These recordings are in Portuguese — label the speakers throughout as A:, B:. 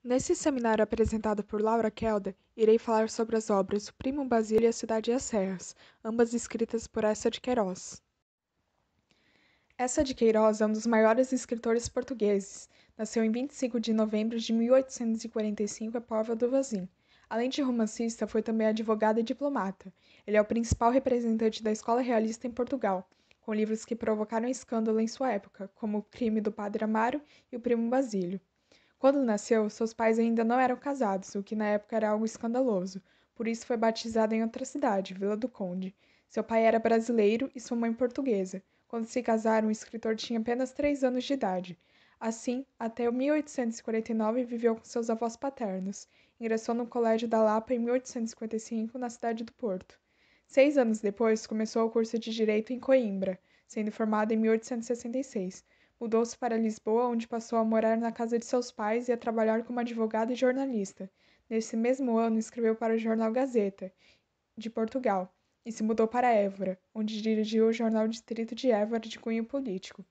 A: Nesse seminário apresentado por Laura Kelder, irei falar sobre as obras O Primo Basílio e A Cidade e as Serras, ambas escritas por Eça de Queiroz. Eça de Queiroz é um dos maiores escritores portugueses. Nasceu em 25 de novembro de 1845 em Póvoa do Varzim. Além de romancista, foi também advogado e diplomata. Ele é o principal representante da escola realista em Portugal, com livros que provocaram escândalo em sua época, como O Crime do Padre Amaro e O Primo Basílio. Quando nasceu, seus pais ainda não eram casados, o que na época era algo escandaloso. Por isso foi batizado em outra cidade, Vila do Conde. Seu pai era brasileiro e sua mãe portuguesa. Quando se casaram, o escritor tinha apenas 3 anos de idade. Assim, até 1849 viveu com seus avós paternos. Ingressou no Colégio da Lapa em 1855, na cidade do Porto. 6 anos depois, começou o curso de Direito em Coimbra, sendo formado em 1866. Mudou-se para Lisboa, onde passou a morar na casa de seus pais e a trabalhar como advogado e jornalista. Nesse mesmo ano, escreveu para o jornal Gazeta, de Portugal, e se mudou para Évora, onde dirigiu o jornal Distrito de Évora de cunho político.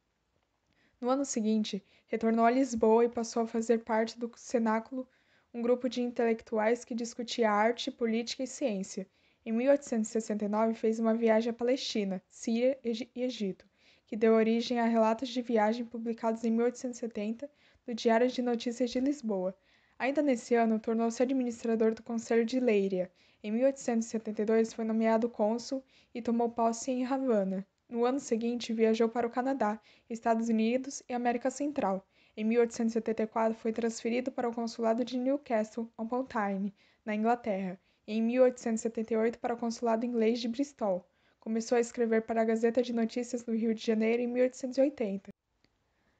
A: No ano seguinte, retornou a Lisboa e passou a fazer parte do Cenáculo, um grupo de intelectuais que discutia arte, política e ciência. Em 1869, fez uma viagem à Palestina, Síria e Egito, que deu origem a relatos de viagem publicados em 1870 no Diário de Notícias de Lisboa. Ainda nesse ano, tornou-se administrador do Conselho de Leiria. Em 1872, foi nomeado cônsul e tomou posse em Havana. No ano seguinte, viajou para o Canadá, Estados Unidos e América Central. Em 1874, foi transferido para o consulado de Newcastle upon Tyne, na Inglaterra, e em 1878 para o consulado inglês de Bristol. Começou a escrever para a Gazeta de Notícias no Rio de Janeiro em 1880.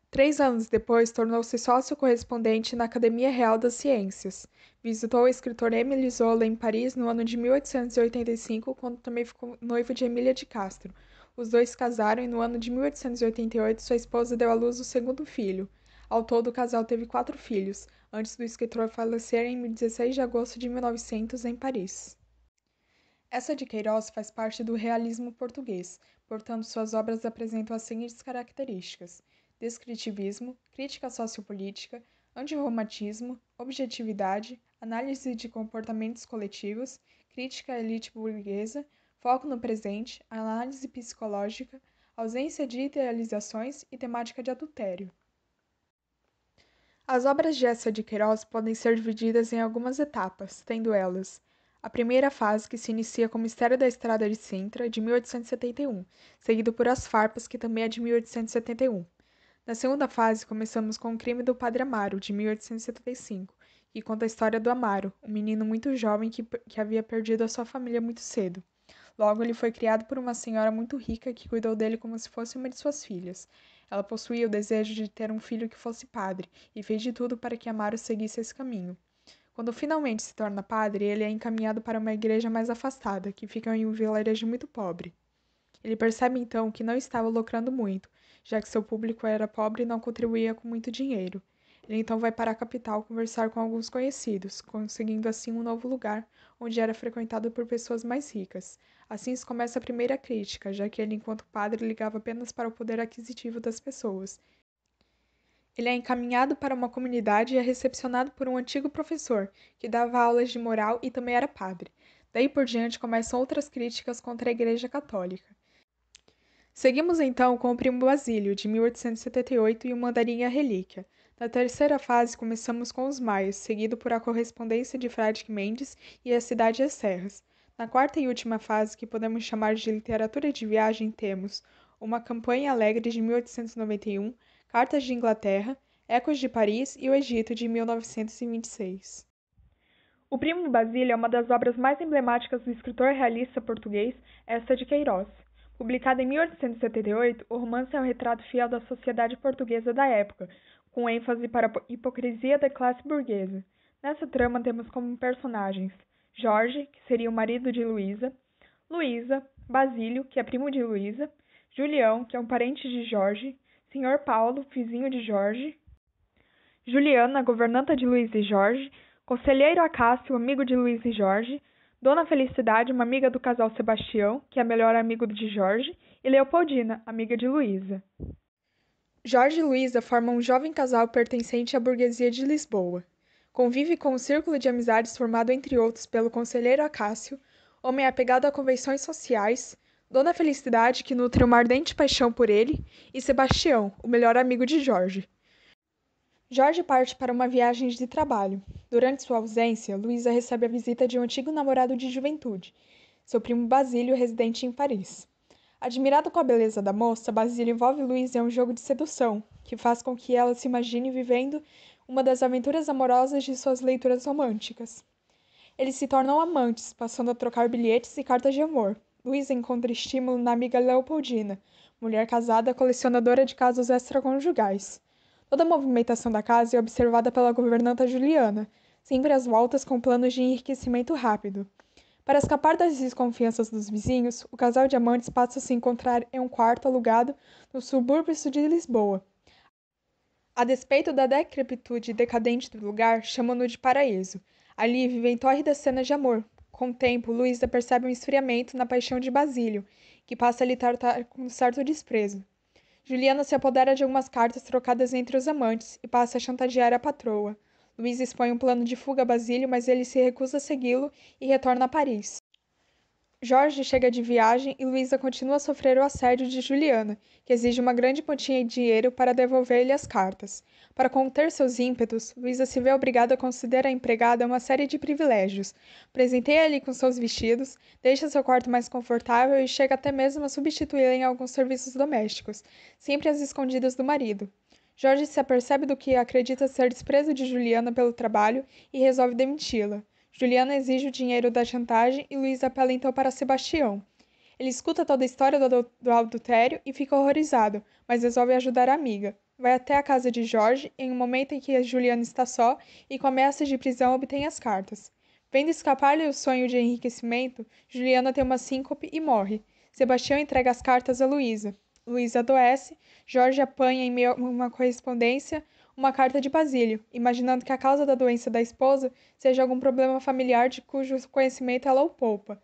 A: 3 anos depois, tornou-se sócio correspondente na Academia Real das Ciências. Visitou o escritor Émile Zola em Paris no ano de 1885, quando também ficou noivo de Emília de Castro. Os dois casaram e no ano de 1888 sua esposa deu à luz o segundo filho. Ao todo, o casal teve 4 filhos, antes do escritor falecer em 16 de agosto de 1900 em Paris. Eça de Queiroz faz parte do realismo português, portanto suas obras apresentam as seguintes características: descritivismo, crítica sociopolítica, antirromantismo, objetividade, análise de comportamentos coletivos, crítica à elite burguesa, foco no presente, análise psicológica, ausência de idealizações e temática de adultério. As obras de Eça de Queiroz podem ser divididas em algumas etapas, tendo elas: a primeira fase, que se inicia com o Mistério da Estrada de Sintra, de 1871, seguido por As Farpas, que também é de 1871. Na segunda fase, começamos com O Crime do Padre Amaro, de 1875, que conta a história do Amaro, um menino muito jovem que havia perdido a sua família muito cedo. Logo, ele foi criado por uma senhora muito rica que cuidou dele como se fosse uma de suas filhas. Ela possuía o desejo de ter um filho que fosse padre, e fez de tudo para que Amaro seguisse esse caminho. Quando finalmente se torna padre, ele é encaminhado para uma igreja mais afastada, que fica em um vilarejo muito pobre. Ele percebe então que não estava lucrando muito, já que seu público era pobre e não contribuía com muito dinheiro. Ele então vai para a capital conversar com alguns conhecidos, conseguindo assim um novo lugar, onde era frequentado por pessoas mais ricas. Assim se começa a primeira crítica, já que ele, enquanto padre, ligava apenas para o poder aquisitivo das pessoas. Ele é encaminhado para uma comunidade e é recepcionado por um antigo professor, que dava aulas de moral e também era padre. Daí por diante começam outras críticas contra a Igreja Católica. Seguimos então com o Primo Basílio, de 1878, e o Mandarim e a Relíquia. Na terceira fase, começamos com os Maias, seguido por A Correspondência de Fradique Mendes e A Cidade e as Serras. Na quarta e última fase, que podemos chamar de literatura de viagem, temos Uma Campanha Alegre, de 1891, Cartas de Inglaterra, Ecos de Paris e o Egito, de 1926. O Primo Basílio é uma das obras mais emblemáticas do escritor realista português Eça de Queiroz. Publicado em 1878, o romance é um retrato fiel da sociedade portuguesa da época, com ênfase para a hipocrisia da classe burguesa. Nessa trama temos como personagens Jorge, que seria o marido de Luísa, Luísa, Basílio, que é primo de Luísa, Julião, que é um parente de Jorge, Sr. Paulo, vizinho de Jorge, Juliana, governanta de Luísa e Jorge, Conselheiro Acácio, amigo de Luísa e Jorge, Dona Felicidade, uma amiga do casal Sebastião, que é melhor amigo de Jorge, e Leopoldina, amiga de Luísa. Jorge e Luísa formam um jovem casal pertencente à burguesia de Lisboa. Convive com um círculo de amizades formado entre outros pelo conselheiro Acácio, homem apegado a convenções sociais, Dona Felicidade, que nutre uma ardente paixão por ele, e Sebastião, o melhor amigo de Jorge. Jorge parte para uma viagem de trabalho. Durante sua ausência, Luísa recebe a visita de um antigo namorado de juventude, seu primo Basílio, residente em Paris. Admirado com a beleza da moça, Basílio envolve Luísa em um jogo de sedução, que faz com que ela se imagine vivendo uma das aventuras amorosas de suas leituras românticas. Eles se tornam amantes, passando a trocar bilhetes e cartas de amor. Luísa encontra estímulo na amiga Leopoldina, mulher casada colecionadora de casos extraconjugais. Toda a movimentação da casa é observada pela governanta Juliana, sempre às voltas com planos de enriquecimento rápido. Para escapar das desconfianças dos vizinhos, o casal de amantes passa a se encontrar em um quarto alugado no subúrbio de Lisboa. A despeito da decrepitude decadente do lugar, chamam-no de paraíso. Ali vivem tórridas cenas de amor. Com o tempo, Luísa percebe um esfriamento na paixão de Basílio, que passa a lhe tratar com certo desprezo. Juliana se apodera de algumas cartas trocadas entre os amantes e passa a chantagear a patroa. Luísa expõe um plano de fuga a Basílio, mas ele se recusa a segui-lo e retorna a Paris. Jorge chega de viagem e Luísa continua a sofrer o assédio de Juliana, que exige uma grande quantia de dinheiro para devolver-lhe as cartas. Para conter seus ímpetos, Luísa se vê obrigada a conceder à empregada uma série de privilégios. Presenteia-lhe com seus vestidos, deixa seu quarto mais confortável e chega até mesmo a substituí-la em alguns serviços domésticos, sempre às escondidas do marido. Jorge se apercebe do que acredita ser desprezo de Juliana pelo trabalho e resolve demiti-la. Juliana exige o dinheiro da chantagem e Luísa apela então para Sebastião. Ele escuta toda a história do adultério e fica horrorizado, mas resolve ajudar a amiga. Vai até a casa de Jorge em um momento em que a Juliana está só e, com ameaças de prisão, obtém as cartas. Vendo escapar-lhe o sonho de enriquecimento, Juliana tem uma síncope e morre. Sebastião entrega as cartas a Luísa. Luísa adoece, Jorge apanha em meio a uma correspondência uma carta de Basílio, imaginando que a causa da doença da esposa seja algum problema familiar de cujo conhecimento ela o poupa.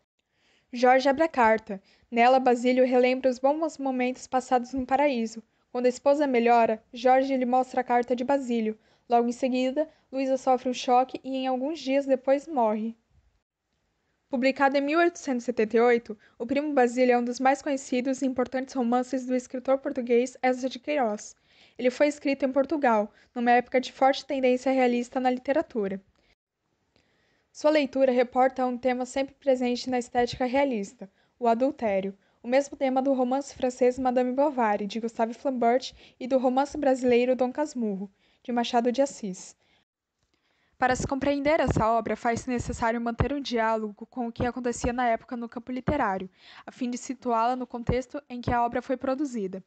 A: Jorge abre a carta. Nela, Basílio relembra os bons momentos passados no paraíso. Quando a esposa melhora, Jorge lhe mostra a carta de Basílio. Logo em seguida, Luísa sofre um choque e, em alguns dias depois, morre. Publicado em 1878, O Primo Basílio é um dos mais conhecidos e importantes romances do escritor português Eça de Queiroz. Ele foi escrito em Portugal, numa época de forte tendência realista na literatura. Sua leitura reporta um tema sempre presente na estética realista, o adultério, o mesmo tema do romance francês Madame Bovary, de Gustave Flaubert, e do romance brasileiro Dom Casmurro, de Machado de Assis. Para se compreender essa obra, faz-se necessário manter um diálogo com o que acontecia na época no campo literário, a fim de situá-la no contexto em que a obra foi produzida.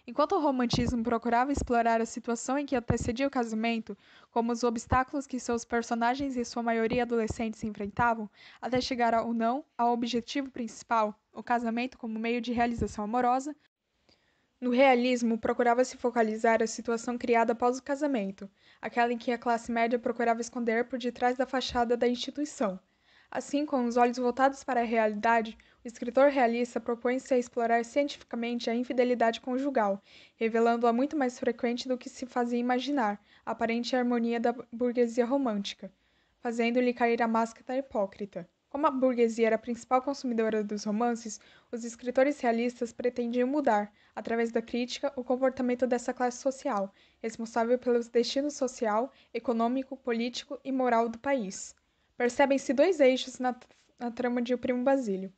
A: Enquanto o romantismo procurava explorar a situação em que antecedia o casamento, como os obstáculos que seus personagens e sua maioria adolescentes enfrentavam, até chegar ou não ao objetivo principal, o casamento como meio de realização amorosa, no realismo procurava se focalizar a situação criada após o casamento, aquela em que a classe média procurava esconder por detrás da fachada da instituição. Assim, com os olhos voltados para a realidade, o escritor realista propõe-se a explorar cientificamente a infidelidade conjugal, revelando-a muito mais frequente do que se fazia imaginar, a aparente harmonia da burguesia romântica, fazendo-lhe cair a máscara hipócrita. Como a burguesia era a principal consumidora dos romances, os escritores realistas pretendiam mudar, através da crítica, o comportamento dessa classe social, responsável pelos destinos social, econômico, político e moral do país. Percebem-se dois eixos na trama de O Primo Basílio.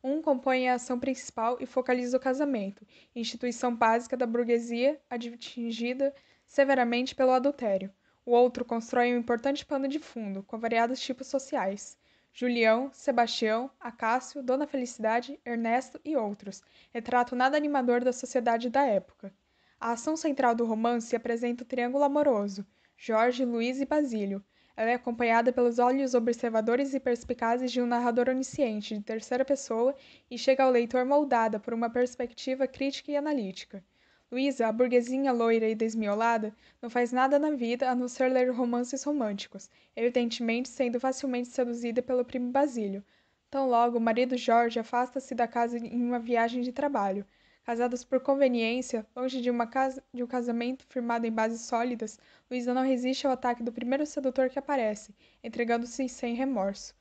A: Um compõe a ação principal e focaliza o casamento, instituição básica da burguesia atingida severamente pelo adultério. O outro constrói um importante pano de fundo, com variados tipos sociais. Julião, Sebastião, Acácio, Dona Felicidade, Ernesto e outros, retrato nada animador da sociedade da época. A ação central do romance apresenta o triângulo amoroso, Jorge, Luís e Basílio. Ela é acompanhada pelos olhos observadores e perspicazes de um narrador onisciente de terceira pessoa e chega ao leitor moldada por uma perspectiva crítica e analítica. Luísa, a burguesinha loira e desmiolada, não faz nada na vida a não ser ler romances românticos, evidentemente sendo facilmente seduzida pelo primo Basílio. Tão logo o marido Jorge afasta-se da casa em uma viagem de trabalho. Casados por conveniência, longe de um casamento firmado em bases sólidas, Luísa não resiste ao ataque do primeiro sedutor que aparece, entregando-se sem remorso.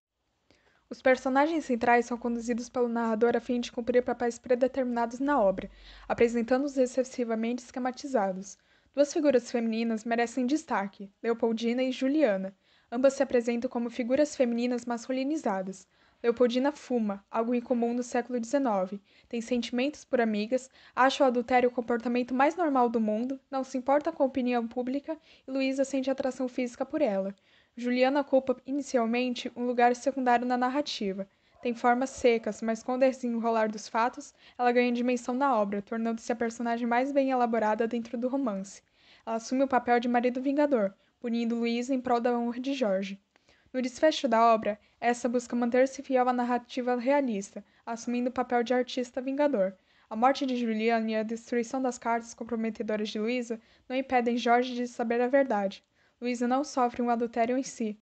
A: Os personagens centrais são conduzidos pelo narrador a fim de cumprir papéis predeterminados na obra, apresentando-os excessivamente esquematizados. Duas figuras femininas merecem destaque, Leopoldina e Juliana. Ambas se apresentam como figuras femininas masculinizadas. Leopoldina fuma, algo incomum no século XIX, tem sentimentos por amigas, acha o adultério o comportamento mais normal do mundo, não se importa com a opinião pública e Luísa sente atração física por ela. Juliana ocupa inicialmente um lugar secundário na narrativa. Tem formas secas, mas com o desenrolar dos fatos, ela ganha dimensão na obra, tornando-se a personagem mais bem elaborada dentro do romance. Ela assume o papel de marido vingador, punindo Luísa em prol da honra de Jorge. No desfecho da obra, essa busca manter-se fiel à narrativa realista, assumindo o papel de artista vingador. A morte de Juliana e a destruição das cartas comprometedoras de Luísa não impedem Jorge de saber a verdade. Luísa não sofre um adultério em si.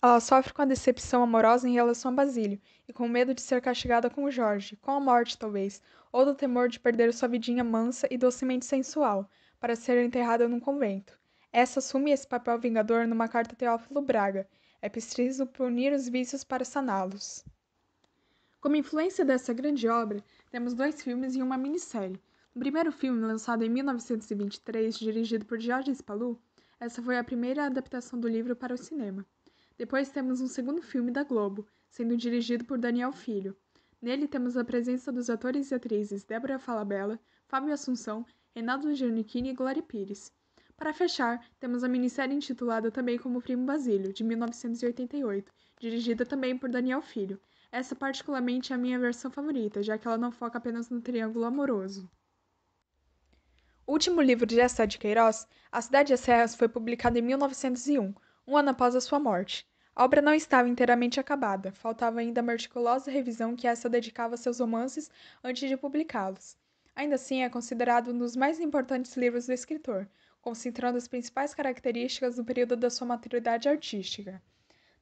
A: Ela sofre com a decepção amorosa em relação a Basílio e com o medo de ser castigada com Jorge, com a morte talvez, ou do temor de perder sua vidinha mansa e docemente sensual, para ser enterrada num convento. Essa assume esse papel vingador numa carta a Teófilo Braga. É preciso punir os vícios para saná-los. Como influência dessa grande obra, temos 2 filmes e uma minissérie. No primeiro filme, lançado em 1923, dirigido por Jorge Spalou, essa foi a primeira adaptação do livro para o cinema. Depois temos um segundo filme da Globo, sendo dirigido por Daniel Filho. Nele temos a presença dos atores e atrizes Débora Falabella, Fábio Assunção, Reinaldo Giannichini e Glória Pires. Para fechar, temos a minissérie intitulada também como Primo Basílio, de 1988, dirigida também por Daniel Filho. Essa particularmente é a minha versão favorita, já que ela não foca apenas no triângulo amoroso. O último livro de Eça de Queiroz, A Cidade e as Serras, foi publicado em 1901, um ano após a sua morte. A obra não estava inteiramente acabada, faltava ainda a meticulosa revisão que Eça dedicava a seus romances antes de publicá-los. Ainda assim, é considerado um dos mais importantes livros do escritor, concentrando as principais características do período da sua maturidade artística.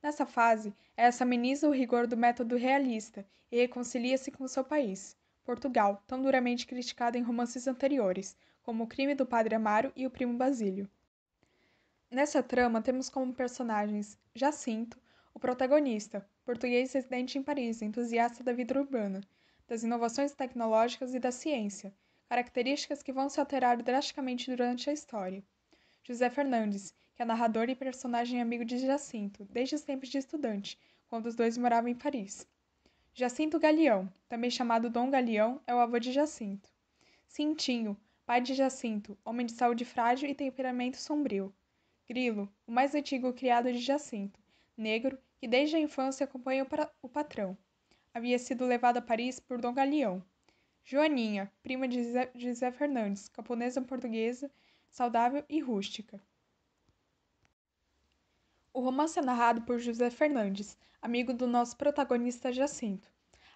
A: Nessa fase, Eça ameniza o rigor do método realista e reconcilia-se com seu país, Portugal, tão duramente criticado em romances anteriores, como O Crime do Padre Amaro e O Primo Basílio. Nessa trama, temos como personagens Jacinto, o protagonista, português residente em Paris, entusiasta da vida urbana, das inovações tecnológicas e da ciência, características que vão se alterar drasticamente durante a história. José Fernandes, que é narrador e personagem amigo de Jacinto, desde os tempos de estudante, quando os dois moravam em Paris. Jacinto Galeão, também chamado Dom Galeão, é o avô de Jacinto. Cintinho, pai de Jacinto, homem de saúde frágil e temperamento sombrio. Grilo, o mais antigo criado de Jacinto, negro, que desde a infância acompanha o patrão. Havia sido levado a Paris por Dom Galeão. Joaninha, prima de José Fernandes, camponesa portuguesa, saudável e rústica. O romance é narrado por José Fernandes, amigo do nosso protagonista Jacinto.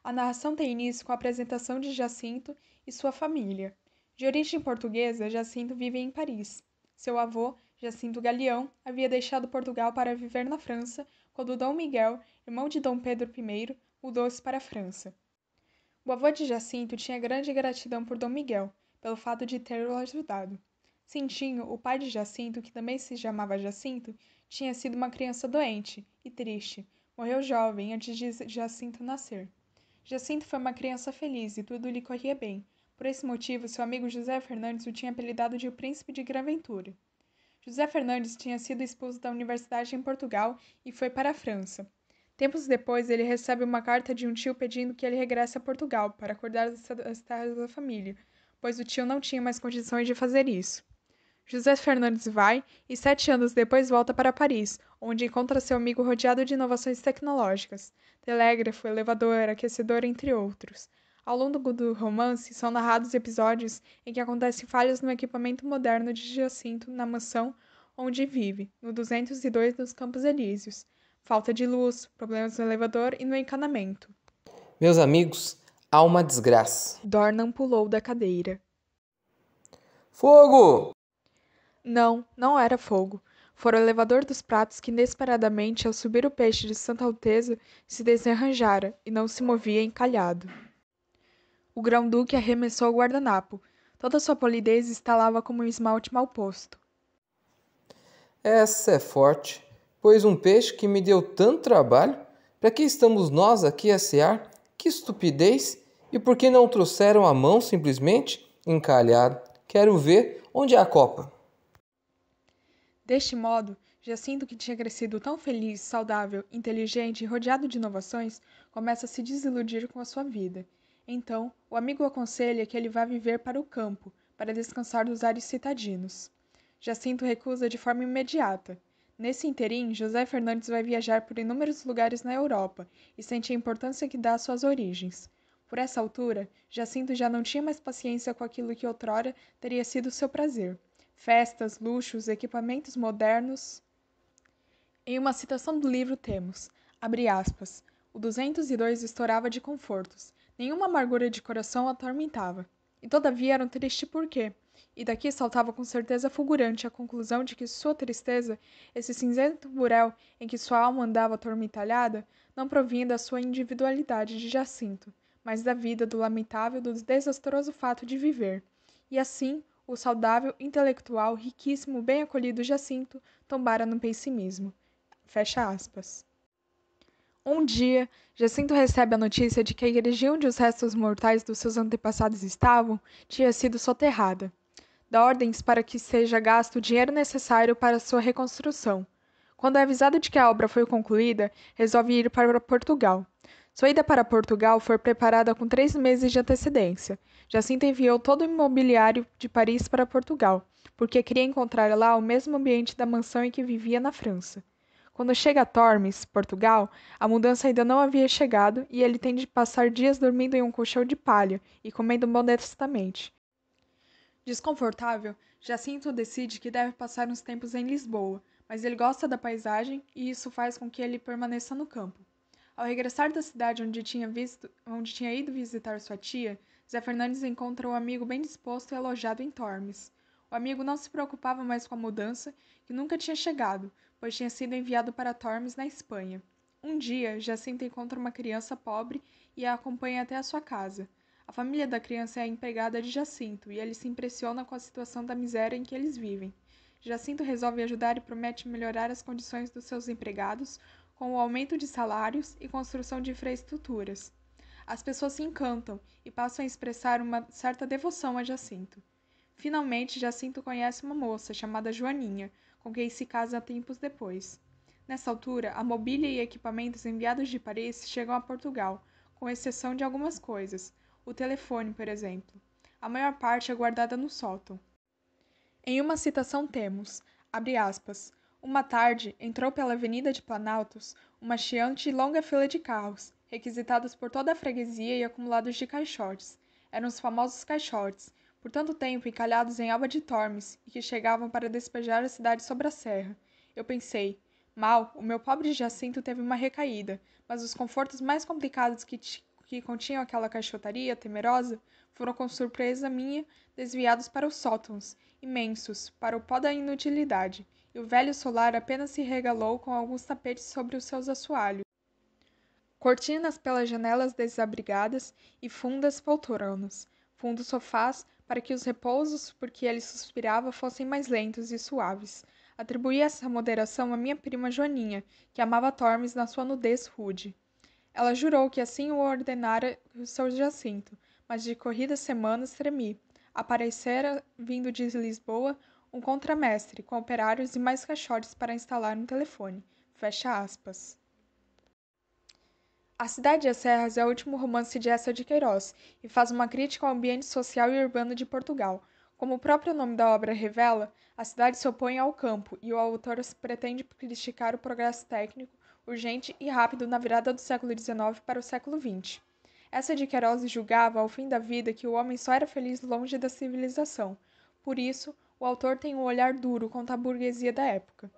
A: A narração tem início com a apresentação de Jacinto e sua família. De origem portuguesa, Jacinto vive em Paris. Seu avô, Jacinto Galeão, havia deixado Portugal para viver na França quando Dom Miguel, irmão de Dom Pedro I, mudou-se para a França. O avô de Jacinto tinha grande gratidão por Dom Miguel, pelo fato de tê-lo ajudado. Cintinho, o pai de Jacinto, que também se chamava Jacinto, tinha sido uma criança doente e triste. Morreu jovem, antes de Jacinto nascer. Jacinto foi uma criança feliz e tudo lhe corria bem. Por esse motivo, seu amigo José Fernandes o tinha apelidado de o Príncipe de Graventura. José Fernandes tinha sido expulso da universidade em Portugal e foi para a França. Tempos depois, ele recebe uma carta de um tio pedindo que ele regresse a Portugal para cuidar das terras da família, pois o tio não tinha mais condições de fazer isso. José Fernandes vai e 7 anos depois volta para Paris, onde encontra seu amigo rodeado de inovações tecnológicas, telégrafo, elevador, aquecedor, entre outros. Ao longo do romance, são narrados episódios em que acontecem falhas no equipamento moderno de Jacinto na mansão onde vive, no 202 dos Campos Elíseos. Falta de luz, problemas no elevador e no encanamento.
B: Meus amigos, há uma desgraça.
A: Dornan pulou da cadeira.
B: Fogo!
A: Não, não era fogo. Fora o elevador dos pratos que, inesperadamente, ao subir o peixe de Santa Alteza, se desarranjara e não se movia encalhado. O grão-duque arremessou o guardanapo. Toda sua polidez estalava como um esmalte mal posto.
B: Essa é forte, pois um peixe que me deu tanto trabalho, para que estamos nós aqui a cear? Que estupidez! E por que não trouxeram a mão simplesmente? Encalhado. Quero ver onde é a copa.
A: Deste modo, Jacinto, que tinha crescido tão feliz, saudável, inteligente e rodeado de inovações, começa a se desiludir com a sua vida. Então, o amigo o aconselha que ele vá viver para o campo, para descansar dos ares citadinos. Jacinto recusa de forma imediata. Nesse interim, José Fernandes vai viajar por inúmeros lugares na Europa e sente a importância que dá às suas origens. Por essa altura, Jacinto já não tinha mais paciência com aquilo que outrora teria sido seu prazer. Festas, luxos, equipamentos modernos. Em uma citação do livro temos, abre aspas, o 202 estourava de confortos, nenhuma amargura de coração o atormentava. E todavia era um triste porquê. E daqui saltava com certeza fulgurante a conclusão de que sua tristeza, esse cinzento burel em que sua alma andava atormentalhada, não provinha da sua individualidade de Jacinto, mas da vida, do lamentável, do desastroso fato de viver. E assim, o saudável, intelectual, riquíssimo, bem acolhido Jacinto tombara no pessimismo. Fecha aspas. Um dia, Jacinto recebe a notícia de que a igreja onde os restos mortais dos seus antepassados estavam tinha sido soterrada. Dá ordens para que seja gasto o dinheiro necessário para sua reconstrução. Quando é avisado de que a obra foi concluída, resolve ir para Portugal. Sua ida para Portugal foi preparada com 3 meses de antecedência. Jacinto enviou todo o imobiliário de Paris para Portugal, porque queria encontrar lá o mesmo ambiente da mansão em que vivia na França. Quando chega a Tormes, Portugal, a mudança ainda não havia chegado e ele tem de passar dias dormindo em um colchão de palha e comendo modestamente. Desconfortável, Jacinto decide que deve passar uns tempos em Lisboa, mas ele gosta da paisagem e isso faz com que ele permaneça no campo. Ao regressar da cidade onde tinha ido visitar sua tia, Zé Fernandes encontra um amigo bem disposto e alojado em Tormes. O amigo não se preocupava mais com a mudança, que nunca tinha chegado, pois tinha sido enviado para Tormes, na Espanha. Um dia, Jacinto encontra uma criança pobre e a acompanha até a sua casa. A família da criança é a empregada de Jacinto e ele se impressiona com a situação da miséria em que eles vivem. Jacinto resolve ajudar e promete melhorar as condições dos seus empregados com o aumento de salários e construção de infraestruturas. As pessoas se encantam e passam a expressar uma certa devoção a Jacinto. Finalmente, Jacinto conhece uma moça chamada Joaninha, com quem se casa tempos depois. Nessa altura, a mobília e equipamentos enviados de Paris chegam a Portugal, com exceção de algumas coisas, o telefone, por exemplo. A maior parte é guardada no sótão. Em uma citação temos, abre aspas, uma tarde entrou pela Avenida de Planaltos uma chiante e longa fila de carros, requisitados por toda a freguesia e acumulados de caixotes. Eram os famosos caixotes, por tanto tempo encalhados em Alba de Tormes e que chegavam para despejar a cidade sobre a serra. Eu pensei, mal, o meu pobre Jacinto teve uma recaída, mas os confortos mais complicados que continham aquela caixotaria temerosa foram com surpresa minha desviados para os sótãos, imensos, para o pó da inutilidade, e o velho solar apenas se regalou com alguns tapetes sobre os seus assoalhos, cortinas pelas janelas desabrigadas e fundas poltronas, fundos sofás para que os repousos por que ele suspirava fossem mais lentos e suaves. Atribuí essa moderação à minha prima Joaninha, que amava Tormes na sua nudez rude. Ela jurou que assim o ordenara o seu Jacinto, mas de corridas semanas tremi. Aparecera, vindo de Lisboa, um contramestre, com operários e mais caixotes para instalar um telefone. Fecha aspas. A Cidade das Serras é o último romance de Eça de Queiroz e faz uma crítica ao ambiente social e urbano de Portugal. Como o próprio nome da obra revela, a cidade se opõe ao campo e o autor pretende criticar o progresso técnico urgente e rápido na virada do século XIX para o século XX. Eça de Queiroz julgava, ao fim da vida, que o homem só era feliz longe da civilização. Por isso, o autor tem um olhar duro contra a burguesia da época.